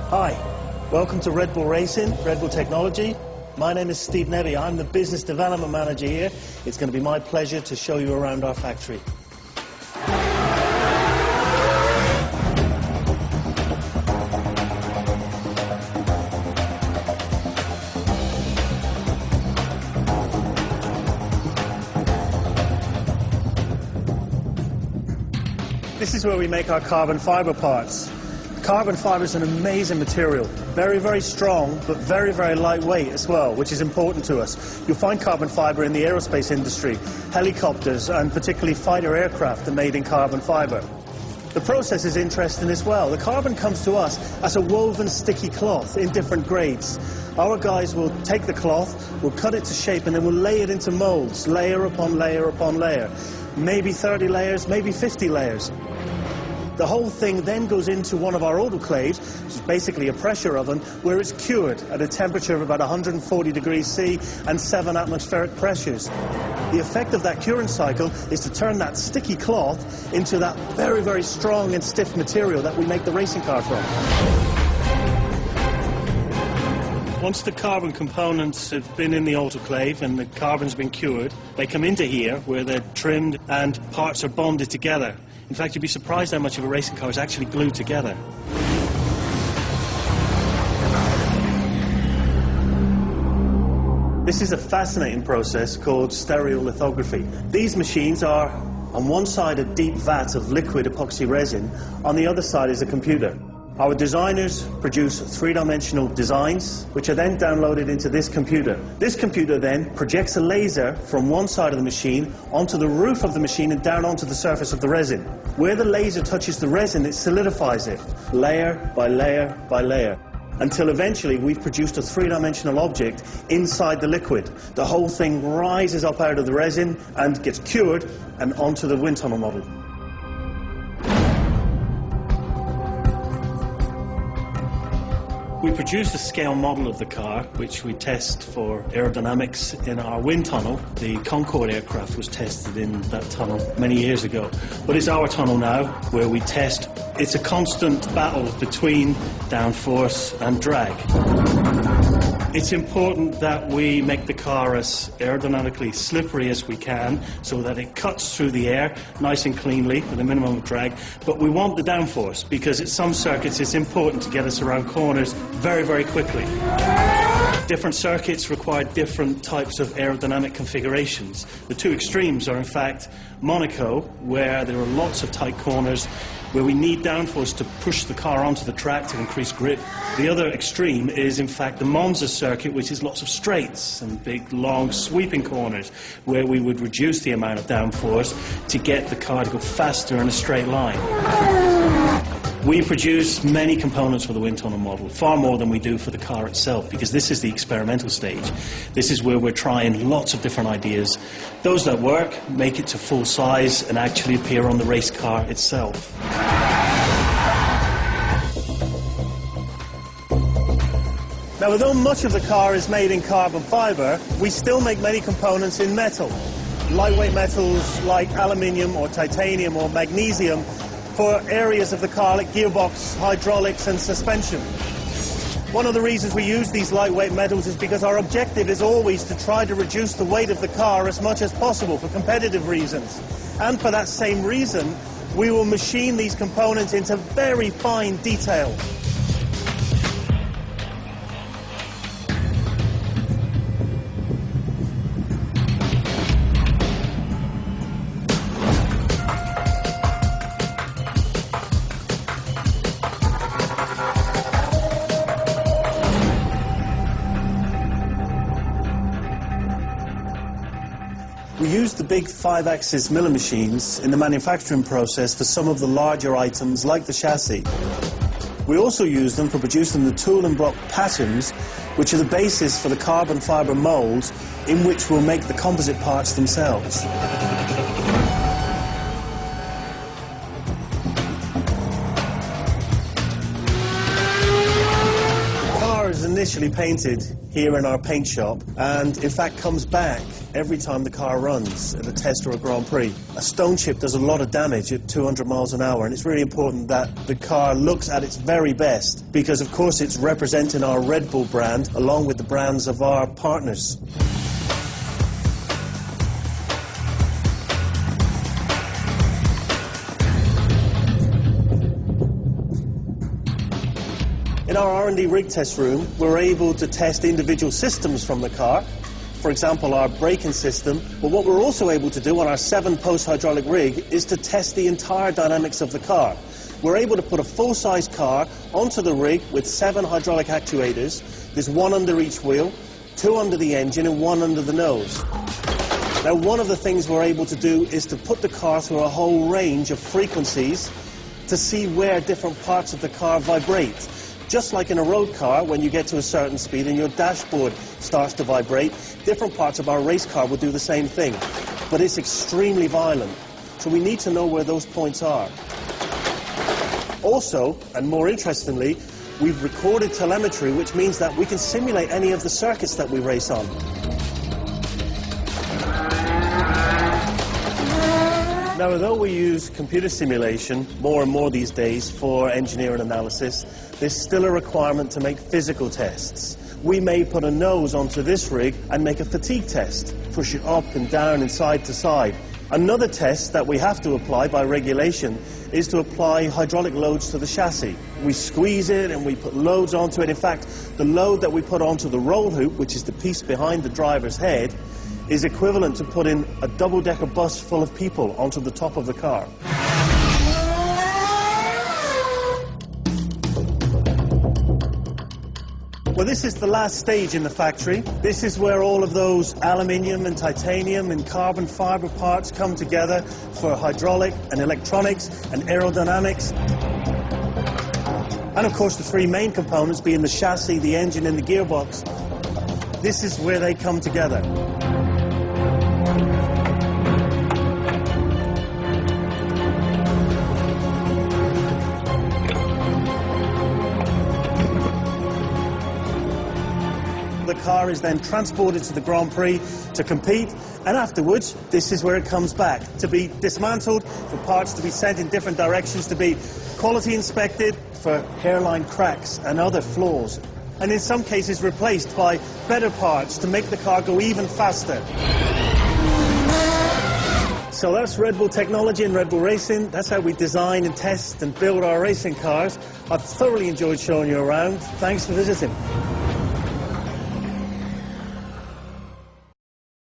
Hi, welcome to Red Bull Racing, Red Bull Technology. My name is Steve Netty. I'm the Business Development Manager here. It's going to be my pleasure to show you around our factory. This is where we make our carbon fibre parts. Carbon fibre is an amazing material, very, very strong, but very, very lightweight as well, which is important to us. You'll find carbon fibre in the aerospace industry. Helicopters and particularly fighter aircraft are made in carbon fibre. The process is interesting as well. The carbon comes to us as a woven sticky cloth in different grades. Our guys will take the cloth, will cut it to shape, and then we'll lay it into moulds, layer upon layer upon layer. Maybe 30 layers, maybe 50 layers. The whole thing then goes into one of our autoclaves, which is basically a pressure oven, where it's cured at a temperature of about 140 degrees C and 7 atmospheric pressures. The effect of that curing cycle is to turn that sticky cloth into that very, very strong and stiff material that we make the racing car from. Once the carbon components have been in the autoclave and the carbon's been cured, they come into here where they're trimmed and parts are bonded together. In fact, you'd be surprised how much of a racing car is actually glued together. This is a fascinating process called stereolithography. These machines are, on one side, a deep vat of liquid epoxy resin. On the other side is a computer. Our designers produce three-dimensional designs, which are then downloaded into this computer. This computer then projects a laser from one side of the machine onto the roof of the machine and down onto the surface of the resin. Where the laser touches the resin, it solidifies it, layer by layer by layer, until eventually we've produced a three-dimensional object inside the liquid. The whole thing rises up out of the resin and gets cured and onto the wind tunnel model. We produce a scale model of the car, which we test for aerodynamics in our wind tunnel. The Concorde aircraft was tested in that tunnel many years ago. But it's our tunnel now, where we test. It's a constant battle between downforce and drag. It's important that we make the car as aerodynamically slippery as we can so that it cuts through the air nice and cleanly with a minimum of drag. But we want the downforce because at some circuits it's important to get us around corners very, very quickly. Different circuits require different types of aerodynamic configurations. The two extremes are in fact Monaco, where there are lots of tight corners where we need downforce to push the car onto the track to increase grip. The other extreme is in fact the Monza circuit, which is lots of straights and big long sweeping corners where we would reduce the amount of downforce to get the car to go faster in a straight line. We produce many components for the wind tunnel model, far more than we do for the car itself, because this is the experimental stage. This is where we're trying lots of different ideas. Those that work make it to full size and actually appear on the race car itself. Now, although much of the car is made in carbon fibre, we still make many components in metal. Lightweight metals like aluminium or titanium or magnesium for areas of the car like gearbox, hydraulics and suspension. One of the reasons we use these lightweight metals is because our objective is always to try to reduce the weight of the car as much as possible for competitive reasons. And for that same reason, we will machine these components into very fine detail. We use the big 5-axis milling machines in the manufacturing process for some of the larger items like the chassis. We also use them for producing the tool and block patterns, which are the basis for the carbon fibre moulds in which we'll make the composite parts themselves. initially painted here in our paint shop and in fact comes back every time the car runs at a test or a Grand Prix. A stone chip does a lot of damage at 200 miles an hour, and it's really important that the car looks at its very best because of course it's representing our Red Bull brand along with the brands of our partners. In our R&D rig test room, we're able to test individual systems from the car, for example, our braking system. But what we're also able to do on our 7-post hydraulic rig is to test the entire dynamics of the car. We're able to put a full-size car onto the rig with 7 hydraulic actuators. There's 1 under each wheel, 2 under the engine, and 1 under the nose. Now, one of the things we're able to do is to put the car through a whole range of frequencies to see where different parts of the car vibrate. Just like in a road car, when you get to a certain speed and your dashboard starts to vibrate, different parts of our race car will do the same thing. But it's extremely violent, so we need to know where those points are. Also, and more interestingly, we've recorded telemetry, which means that we can simulate any of the circuits that we race on. Now, although we use computer simulation more and more these days for engineering analysis, there's still a requirement to make physical tests. We may put a nose onto this rig and make a fatigue test, push it up and down and side to side. Another test that we have to apply by regulation is to apply hydraulic loads to the chassis. We squeeze it and we put loads onto it. In fact, the load that we put onto the roll hoop, which is the piece behind the driver's head, is equivalent to putting a double-decker bus full of people onto the top of the car. Well, this is the last stage in the factory. This is where all of those aluminium and titanium and carbon fiber parts come together for hydraulic and electronics and aerodynamics. And of course the 3 main components being the chassis, the engine and the gearbox. This is where they come together. The car is then transported to the Grand Prix to compete, and afterwards, this is where it comes back, to be dismantled, for parts to be sent in different directions, to be quality inspected for hairline cracks and other flaws, and in some cases replaced by better parts to make the car go even faster. So that's Red Bull technology and Red Bull racing. That's how we design and test and build our racing cars. I've thoroughly enjoyed showing you around. Thanks for visiting.